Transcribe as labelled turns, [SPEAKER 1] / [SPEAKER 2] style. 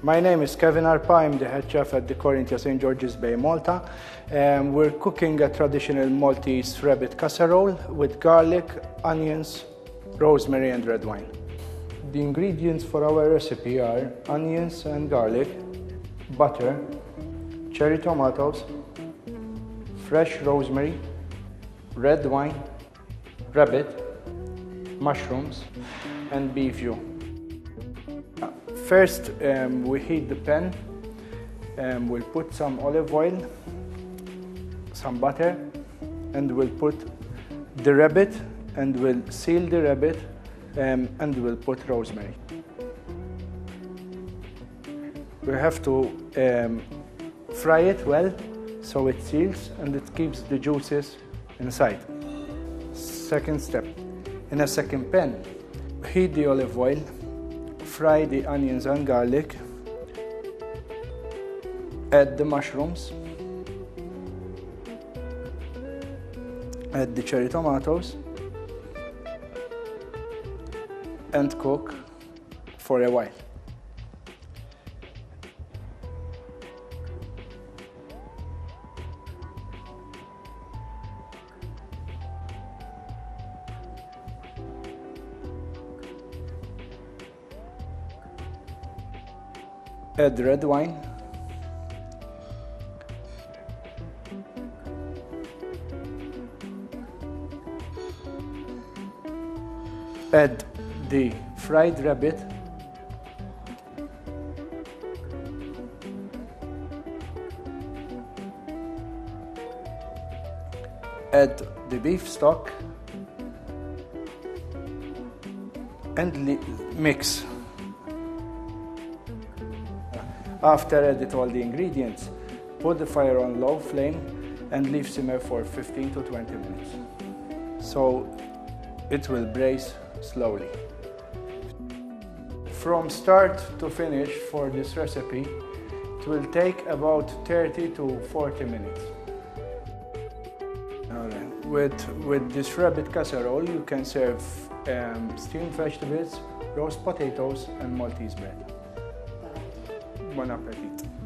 [SPEAKER 1] My name is Kevin Arpa. I'm the head chef at the Corinthia St. George's Bay, Malta. We're cooking a traditional Maltese rabbit casserole with garlic, onions, rosemary and red wine. The ingredients for our recipe are onions and garlic, butter, cherry tomatoes, fresh rosemary, red wine, rabbit, mushrooms and beef stew. First, we heat the pan. We'll put some olive oil, some butter, and we'll put the rabbit, and we'll seal the rabbit, and we'll put rosemary. We have to fry it well so it seals and it keeps the juices inside. Second step, in a second pan, heat the olive oil, fry the onions and garlic, add the mushrooms, add the cherry tomatoes, and cook for a while. Add red wine, add the fried rabbit, add the beef stock, and mix. After adding all the ingredients, put the fire on low flame and leave simmer for 15 to 20 minutes. So it will braise slowly. From start to finish for this recipe, it will take about 30 to 40 minutes. With this rabbit casserole, you can serve steamed vegetables, roast potatoes and Maltese bread. Buon appetit!